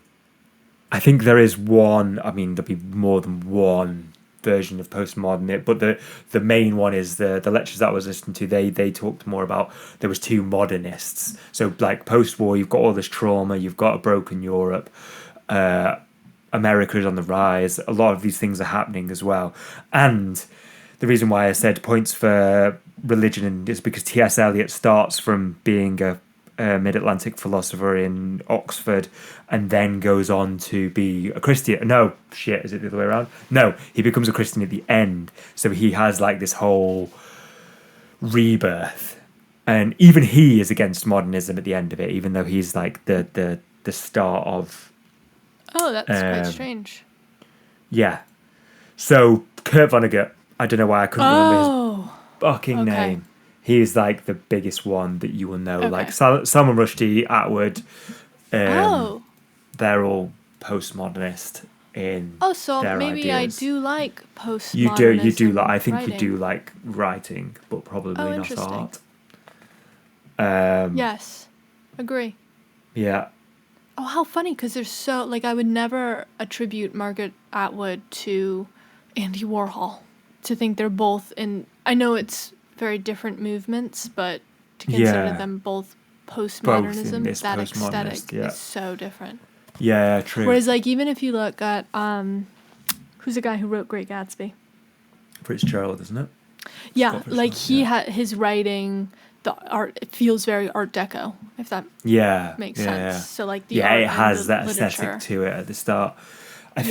I think there is one, I mean, there'll be more than one version of postmodern, but the main one is the lectures that I was listening to, they talked more about, there was two modernists. So like post-war, you've got all this trauma, you've got a broken Europe, America is on the rise, a lot of these things are happening as well. And the reason why I said points for religion is because T.S. Eliot starts from being a mid-Atlantic philosopher in Oxford and then goes on to be a Christian. No, shit, is it the other way around? No, he becomes a Christian at the end. So he has like this whole rebirth. And even he is against modernism at the end of it, even though he's like the start of... Oh, that's quite strange. Yeah. So Kurt Vonnegut, I don't know why I couldn't remember his fucking name. He is like the biggest one that you will know. Okay. Like Salman Rushdie, Atwood, they're all postmodernist in their maybe ideas. I do like postmodernism. You do like. I think writing. you do like writing, but probably not interesting. art. Yes, agree. Yeah. Oh, how funny! Because there's so like I would never attribute Margaret Atwood to Andy Warhol. To think they're both in. I know it's very different movements, but to consider them both postmodernism, that aesthetic is so different. Yeah, true. Whereas, like, even if you look at who's the guy who wrote Great Gatsby? Fitzgerald, isn't it? Yeah, like he had his writing, the art. It feels very Art Deco, if that makes sense. Yeah. So like the art it and has the that literature. aesthetic to it at the start. I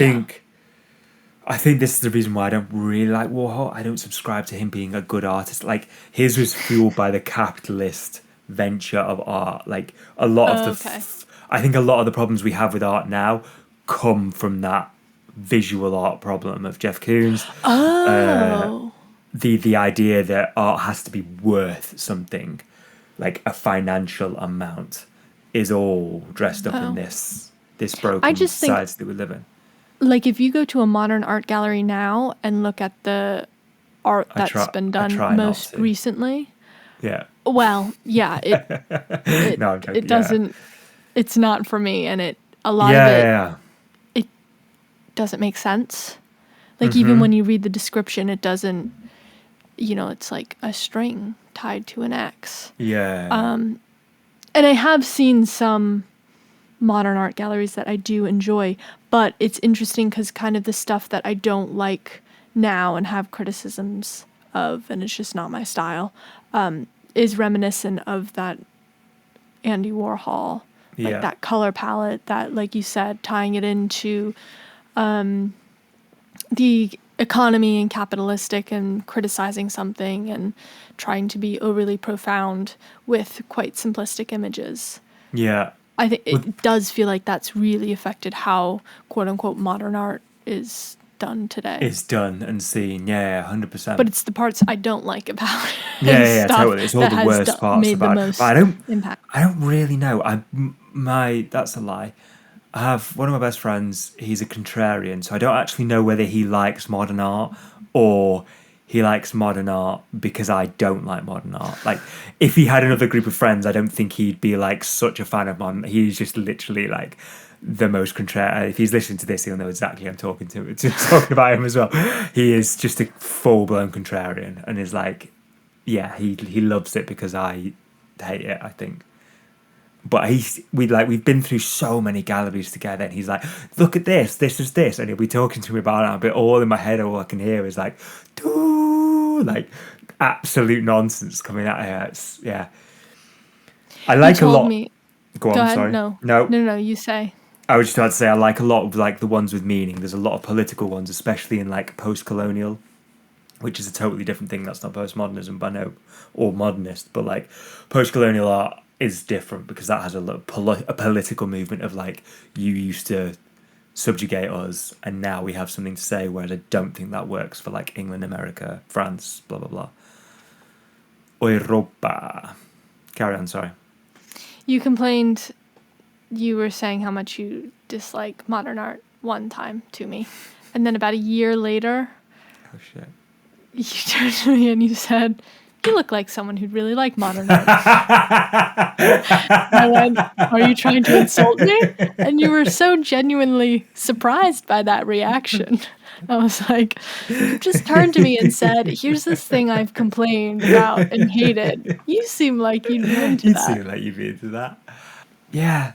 think this is the reason why I don't really like Warhol. I don't subscribe to him being a good artist. Like his was fueled by the capitalist venture of art. Like a lot of I think a lot of the problems we have with art now come from that visual art problem of Jeff Koons. The idea that art has to be worth something, like a financial amount, is all dressed up in this broken society that we live in. Like if you go to a modern art gallery now and look at the art that's been done most recently. Yeah. Well, yeah, it no, I'm joking, it doesn't. It's not for me, and a lot of it doesn't make sense. Like even when you read the description, it doesn't. You know, it's like a string tied to an X. Yeah. And I have seen some modern art galleries that I do enjoy, but it's interesting because kind of the stuff that I don't like now and have criticisms of, and it's just not my style, is reminiscent of that Andy Warhol, like that color palette, that, like you said, tying it into the economy and capitalistic and criticizing something and trying to be overly profound with quite simplistic images. Yeah. I think it does feel like that's really affected how quote unquote modern art is done today. Is done and seen. Yeah, 100%. But it's the parts I don't like about it. Yeah, Stuff totally. It's all that the has worst parts made the about it. most But impact. I don't really know. That's a lie. I have one of my best friends. He's a contrarian, so I don't actually know whether he likes modern art or he likes modern art because I don't like modern art. Like, if he had another group of friends, I don't think he'd be like such a fan of modern. He's just literally like the most contrarian. If he's listening to this, he'll know exactly I'm talking to. Talking about him as well. He is just a full blown contrarian, and is like, yeah, he loves it because I hate it, I think. But we've been through so many galleries together, and he's like, look at this is this, and he'll be talking to me about it, but all in my head, all I can hear is like, doo, like absolute nonsense coming out here. Yeah, I like a lot. Me. Go on, Go ahead. sorry. No. No, No. You say. I was just about to say I like a lot of like the ones with meaning. There's a lot of political ones, especially in like post-colonial, which is a totally different thing. That's not postmodernism, but no, or modernist, but like post-colonial art is different because that has a political movement of like, you used to subjugate us and now we have something to say, whereas I don't think that works for like England, America, France, blah blah blah. Europa. Carry on, sorry. You complained. You were saying how much you dislike modern art one time to me, and then about a year later, Oh shit. you turned to me and you said, "You look like someone who'd really like modern art." I went, "Are you trying to insult me?" And you were so genuinely surprised by that reaction. I was like, "You just turned to me and said, 'Here's this thing I've complained about and hated.' You seem like you'd be into You'd that." seem like you'd be into that. Yeah.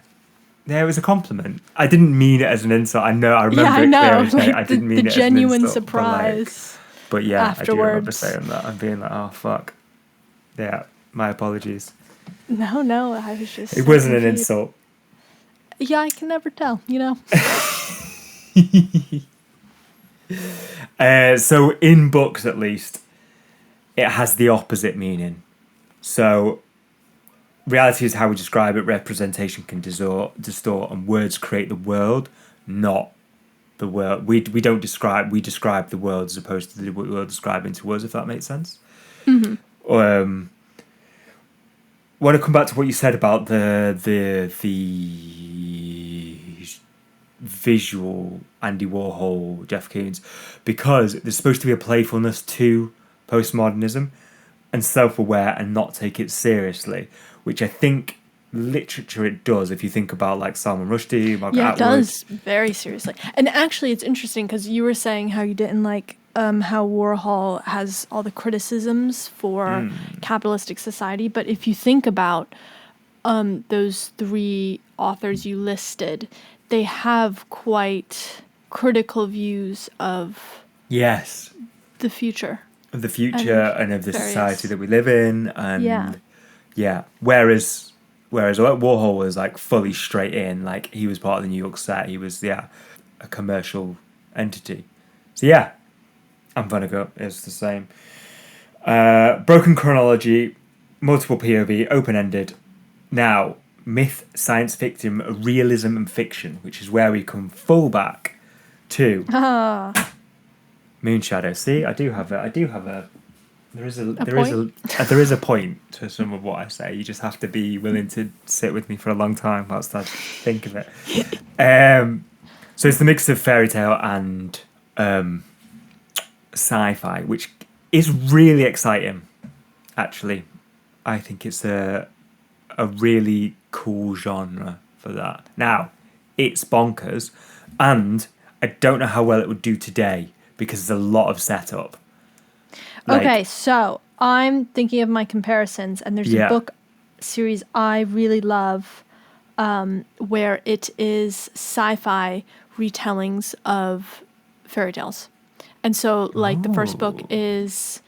Yeah, it was a compliment. I didn't mean it as an insult. I remember Yeah, I it know. clearly. Like I didn't mean the it as an genuine insult. surprise But yeah, I do remember afterwards. saying that. I'm being like, oh, fuck. Yeah, my apologies. No, I was just. It So wasn't an confused. insult. Yeah, I can never tell, you know? So in books, at least, it has the opposite meaning. So reality is how we describe it. Representation can distort, and words create the world, not the world. We don't describe. We describe the world as opposed to the world describing to us. If that makes sense. Um, want to come back to what you said about the visual Andy Warhol, Jeff Koons, because there's supposed to be a playfulness to postmodernism and self-aware and not take it seriously, which I think literature it does. If you think about like Salman Rushdie, Margaret Yeah, it Atwood. does very seriously. And actually, it's interesting because you were saying how you didn't like how Warhol has all the criticisms for capitalistic society. But if you think about those three authors you listed, they have quite critical views of Yes, the future. of the future and of the various- society that we live in, and Yeah. Whereas Warhol was like fully straight in, like he was part of the New York set. He was a commercial entity. So yeah, and Van Gogh is the same. Broken chronology, multiple POV, open ended. Now myth, science fiction, realism, and fiction, which is where we come full back to Moonshadow. See, I do have a. There is a point to some of what I say. You just have to be willing to sit with me for a long time whilst I think of it. So it's the mix of fairy tale and sci-fi, which is really exciting. Actually, I think it's a really cool genre for that. Now, it's bonkers, and I don't know how well it would do today because there's a lot of setup. Okay, so I'm thinking of my comparisons, and there's a book series I really love where it is sci-fi retellings of fairy tales. And so, like, the first book is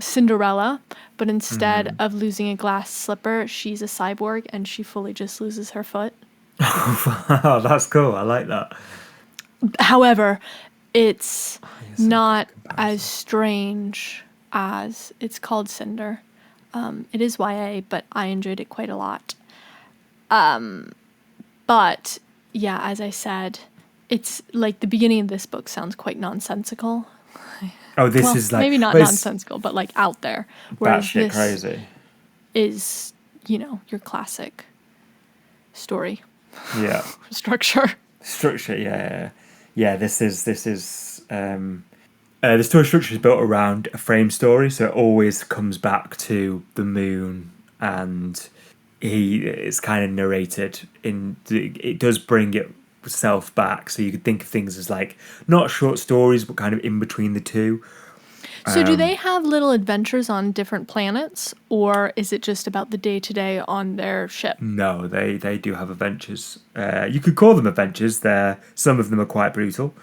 Cinderella, but instead of losing a glass slipper, she's a cyborg, and she fully just loses her foot. Oh, that's cool. I like that. However, it's not as strange as it's called Cinder. It is YA, but I enjoyed it quite a lot. But yeah, as I said, it's like the beginning of this book sounds quite nonsensical. Oh, this Well, is like maybe not well, it's nonsensical, but like out there. Whereas batshit this crazy. is, your classic story Yeah. structure. Structure, yeah. This is the story structure is built around a frame story, so it always comes back to the moon, and it's kind of narrated in. It does bring itself back, so you could think of things as like not short stories, but kind of in between the two. So do they have little adventures on different planets, or is it just about the day-to-day on their ship? No, they do have adventures. You could call them adventures. Some of them are quite brutal,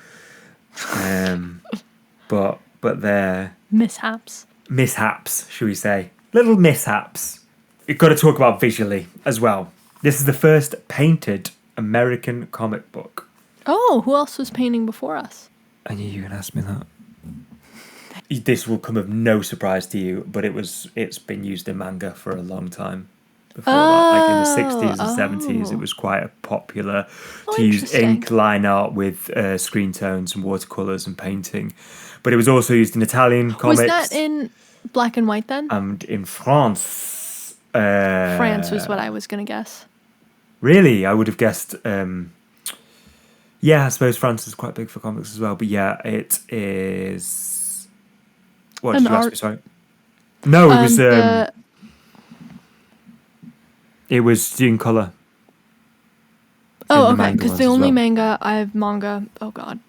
but they're Mishaps. mishaps, shall we say? Little mishaps. You've got to talk about visually as well. This is the first painted American comic book. Oh, who else was painting before us? I knew you were gonna ask me that. This will come of no surprise to you, but it's been used in manga for a long time. Before that, like in the 60s and 70s, it was quite a popular to use interesting. ink line art with screen tones and watercolors and painting. But it was also used in Italian comics. Was that in black and white then? And in France. France was what I was going to guess. Really? I would have guessed. Yeah, I suppose France is quite big for comics as well. But yeah, it is. What did you ask me? Sorry. No, it was. It was in color. Oh, okay. Because the only manga oh god,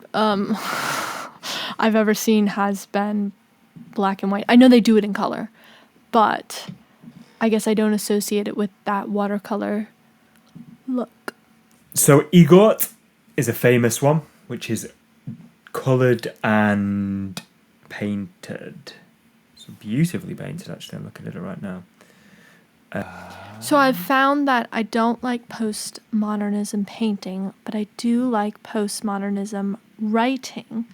I've ever seen has been black and white. I know they do it in color, but I guess I don't associate it with that watercolor look. So Egot is a famous one, which is colored and painted. So beautifully painted, actually. I'm looking at it right now. So I've found that I don't like postmodernism painting, but I do like postmodernism writing.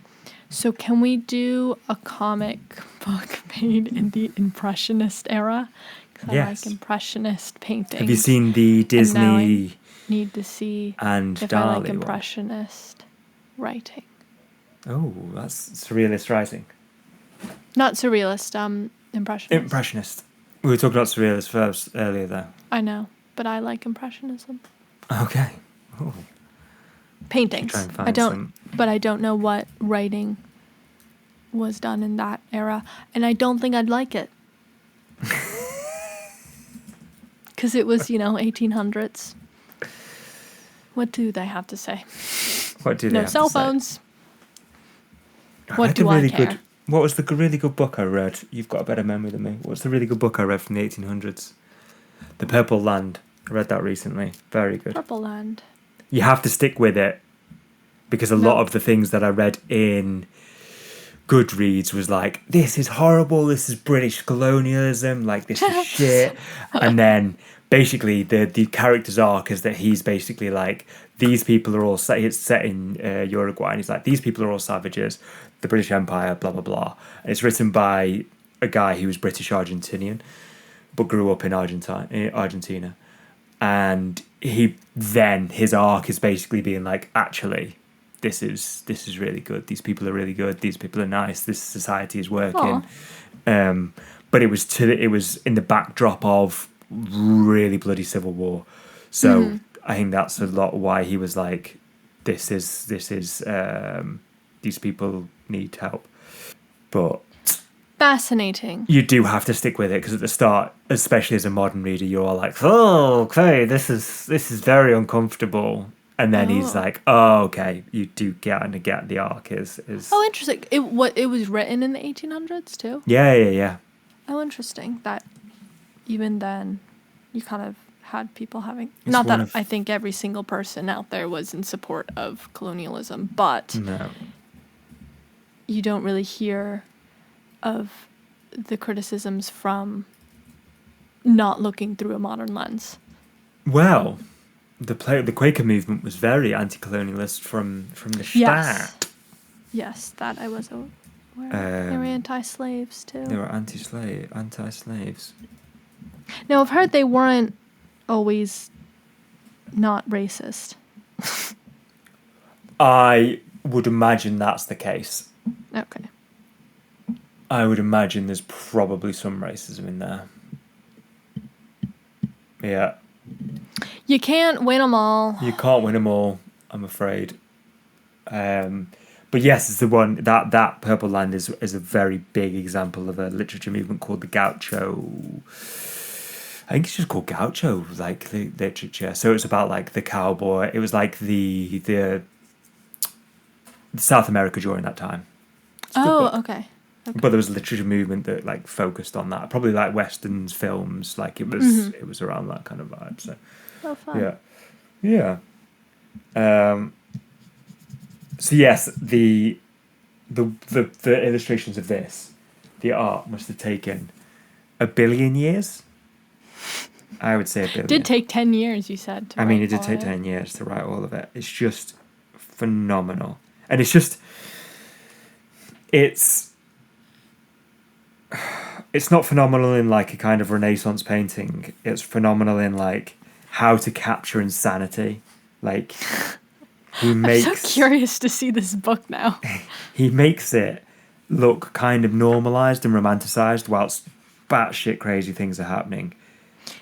So can we do a comic book made in the Impressionist era? Because Yes. I like Impressionist painting. Have you seen the Disney Need to see and if Dali I like one? Impressionist writing. Oh, that's surrealist writing. Not surrealist, Impressionist. Impressionist. We were talking about surrealist first earlier, though. I know, but I like Impressionism. Okay. Oh. Paintings. Try and find I don't, some. but I don't know what writing was done in that era, and I don't think I'd like it. Because it was, 1800s. What do they have to say? What do they No have cell to say? phones. I What read do a really I care? good. What was the really good book I read? You've got a better memory than me. What's the really good book I read from the 1800s? The Purple Land. I read that recently. Very good. Purple Land. You have to stick with it because a lot of the things that I read in Goodreads was like, this is horrible, this is British colonialism, like this is shit. And then basically the character's arc is that he's basically like, these people are all it's set in Uruguay, and he's like, these people are all savages, the British Empire, blah blah blah. And it's written by a guy who was British Argentinian but grew up in Argentina, and his arc is basically being like, actually, this is really good. These people are really good. These people are nice. This society is working. But it was in the backdrop of really bloody civil war. So I think that's a lot why he was like, this is these people need help. But Fascinating. you do have to stick with it, because at the start, especially as a modern reader, you're all like, oh, okay, this is very uncomfortable. And then he's like, oh, okay, you do get the arc is. Oh, interesting. It was written in the 1800s too? Yeah. Oh, interesting. That even then, you kind of had people having... It's not one that of- I think every single person out there was in support of colonialism, but No. you don't really hear of the criticisms from not looking through a modern lens. Well, the Quaker movement was very anti-colonialist from the start. Yes, that I was aware. They were anti-slaves too. They were anti-slaves. Now, I've heard they weren't always not racist. I would imagine that's the case. Okay. I would imagine there's probably some racism in there. Yeah. You can't win them all. You can't win them all, I'm afraid. But yes, it's the one that Purple Land is a very big example of a literature movement called the Gaucho. I think it's just called Gaucho, like the literature. So it's about like the cowboy. It was like the South America during that time. It's a good book. Okay. But there was a literature movement that like focused on that, probably like westerns, films. Like it was around that kind of vibe. So Oh, fun. yeah. So yes, the illustrations of this, the art must have taken 1 billion years. I would say 1 billion. Did take 10 years, you said. I mean, it did take 10 years to write all of it. It's just phenomenal, and it's not phenomenal in like a kind of Renaissance painting. It's phenomenal in like how to capture insanity. Like I'm so curious to see this book now. He makes it look kind of normalized and romanticized whilst batshit crazy things are happening.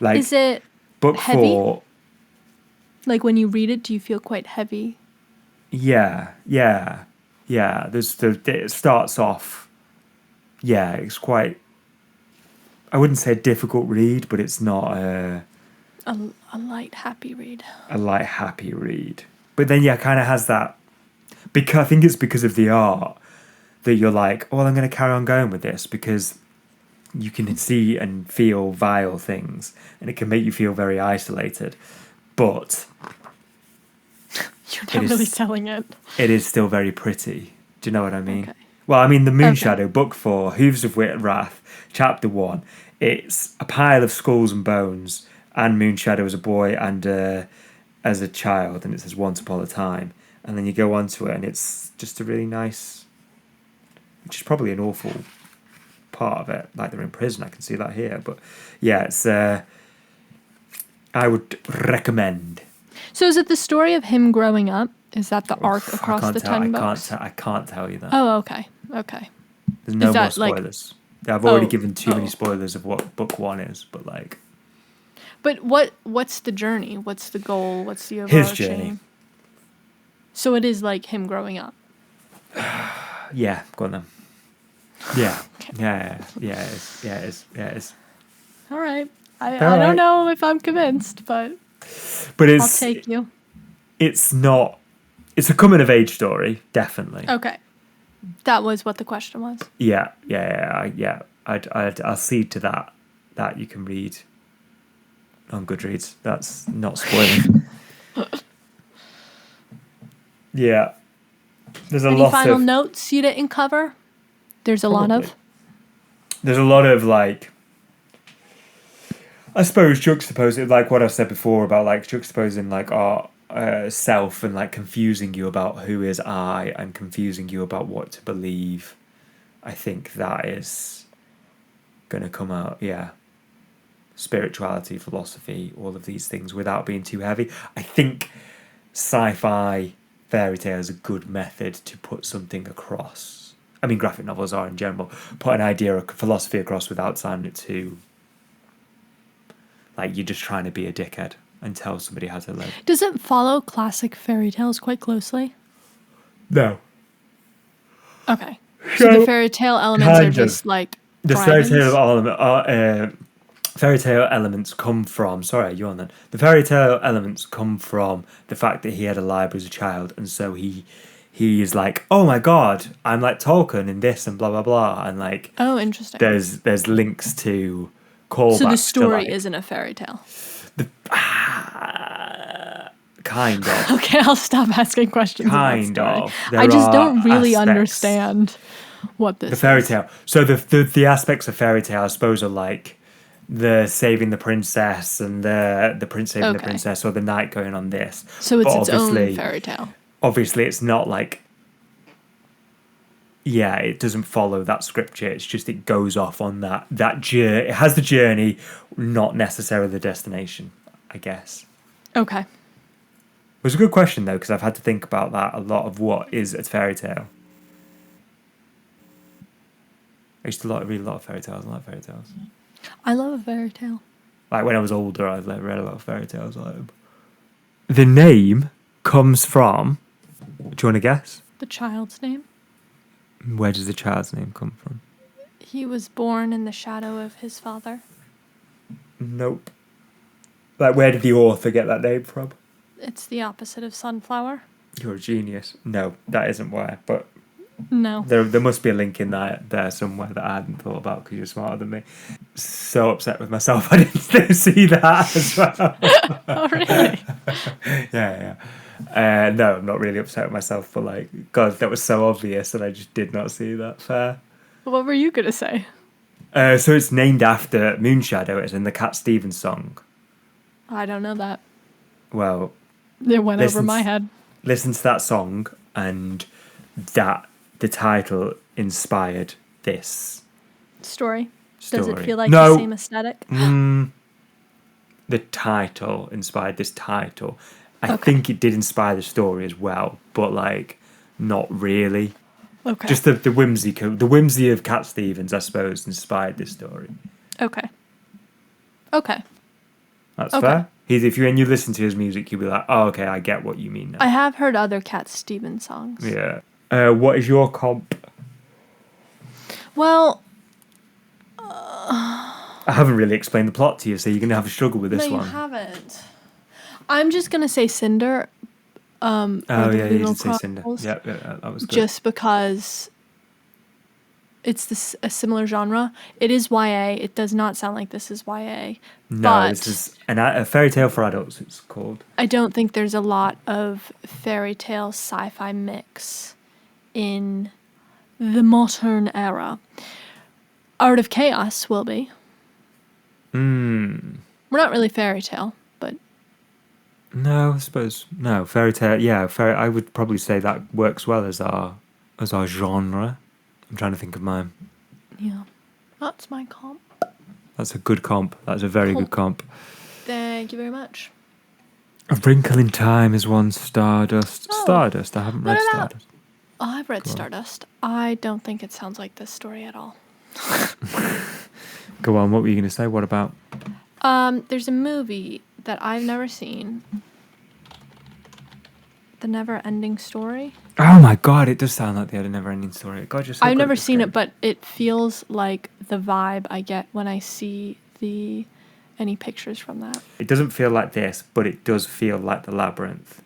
Like, is it book heavy? 4? Like when you read it, do you feel quite heavy? Yeah. It starts off. Yeah, it's quite. I wouldn't say a difficult read, but it's not a light, happy read. A light, happy read. But then, yeah, kind of has that. Because I think it's because of the art that you're like, oh, well, I'm going to carry on going with this because you can see and feel vile things, and it can make you feel very isolated. But you're not really selling it. It is still very pretty. Do you know what I mean? Okay. Well, I mean, The Moonshadow, book 4, Hooves of Wit and Wrath, chapter 1. It's a pile of skulls and bones, and Moonshadow as a boy and as a child, and it says once upon a time. And then you go on to it, and it's just a really nice, which is probably an awful part of it. Like they're in prison, I can see that here. But yeah, it's I would recommend. So is it the story of him growing up? Is that the arc across the 10 books? I can't tell you that. Oh, okay. There's no more spoilers. I've already given too many spoilers of what book 1 is, but like. But what's the journey? What's the goal? What's the overarching? His journey. So it is like him growing up. Yeah, go on then. Yeah. Okay. Yeah, it is. All right. I don't know if I'm convinced, but I'll take you. It's not. It's a coming of age story, definitely. Okay. That was what the question was. Yeah. I'll cede to that. That you can read on Goodreads. That's not spoiling. Yeah. There's Any final notes you didn't cover? There's a lot of. There's a lot of like. I suppose juxtaposing, like what I've said before about like juxtaposing like our self and like confusing you about who is I and confusing you about what to believe. I think that is going to come out, yeah. Spirituality, philosophy, all of these things without being too heavy. I think sci-fi fairy tale is a good method to put something across. I mean, graphic novels are in general. Put an idea or philosophy across without sounding it too like you're just trying to be a dickhead and tell somebody how to live. Does it follow classic fairy tales quite closely? No. Okay. So the fairy tale elements are just like the fairy tale elements come from. Sorry, you on then. The fairy tale elements come from the fact that he had a library as a child, and so he is like, oh my god, I'm like Tolkien in this and blah blah blah, and like. Oh, interesting. There's links to. So the story isn't a fairy tale. Kind of. Okay, I'll stop asking questions. Kind of. I just don't really understand what this. The fairy tale. So the aspects of fairy tale, I suppose, are like the saving the princess and the prince saving the princess, or the knight going on this. So it's its own fairy tale. Obviously, it's not like. Yeah, it doesn't follow that scripture. It's just it goes off on that journey. It has the journey, not necessarily the destination, I guess. Okay. It was a good question though, because I've had to think about that a lot of what is a fairy tale. I used to read a lot of fairy tales. I like fairy tales. I love a fairy tale. Like when I was older, I read a lot of fairy tales. The name comes from. Do you want to guess? The child's name? Where does the child's name come from? He was born in the shadow of his father. Nope. Like, where did the author get that name from? It's the opposite of sunflower. You're a genius. No, that isn't why. But No. there must be a link in there somewhere that I hadn't thought about because you're smarter than me. So upset with myself I didn't see that as well. Oh, really? Yeah. No, I'm not really upset with myself, but like, God, that was so obvious and I just did not see that. Fair. What were you going to say? So it's named after Moonshadow. It's in the Cat Stevens song. I don't know that. Well, It went over my head. listen to that song, and the title inspired this Story. story. Does it feel like No. the same aesthetic? The title inspired this title. I Okay. think it did inspire the story as well, but like not really. Okay. Just the whimsy of Cat Stevens, I suppose, inspired this story. Okay. Okay. That's Okay. fair. If you listen to his music, you'll be like, oh, okay, I get what you mean now. I have heard other Cat Stevens songs. Yeah. What is your comp? Well, I haven't really explained the plot to you, so you're going to have a struggle with this no, one. you haven't. I'm just going to say Cinder. Oh, yeah, you Lunar did say Cinder. Chronicles, Yeah, that was good. just because it's a similar genre. It is YA. It does not sound like this is YA. No, but this is a fairy tale for adults, it's called. I don't think there's a lot of fairy tale sci-fi mix in the modern era. Art of Chaos will be. We're not really fairy tale, but No, I suppose. No, fairy tale, yeah, I would probably say that works well as our genre. I'm trying to think of mine. yeah, that's my comp. That's a good comp. That's a very good comp. Thank you very much. A Wrinkle in Time is one. Stardust. Oh, Stardust, I haven't read what about- Stardust. Oh, I've read Go on. Stardust. I don't think it sounds like this story at all. Go on, what were you going to say? What about? There's a movie that I've never seen. The Never Ending Story. Oh my God, it does sound like they had a never-ending story. God, you're so I've good at never this seen game. it, but it feels like the vibe I get when I see any pictures from that. It doesn't feel like this, but it does feel like The Labyrinth.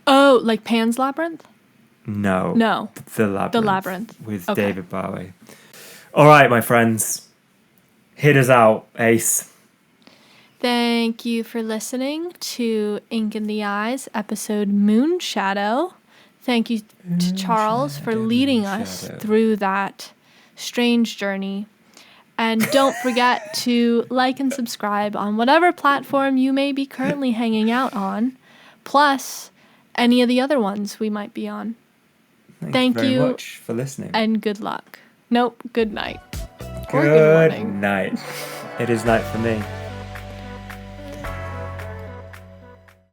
Oh, like Pan's Labyrinth? No. No. The Labyrinth. The Labyrinth. With Okay. David Bowie. All right, my friends. Hit us out, Ace. Thank you for listening to Ink in the Eyes, episode Moon Shadow. Thank you to Charles for leading us Shadow. through that strange journey. And don't forget to like and subscribe on whatever platform you may be currently hanging out on, plus any of the other ones we might be on. Thank very you. much for listening. And good luck. Nope, good night. Or good morning. night. It is night for me.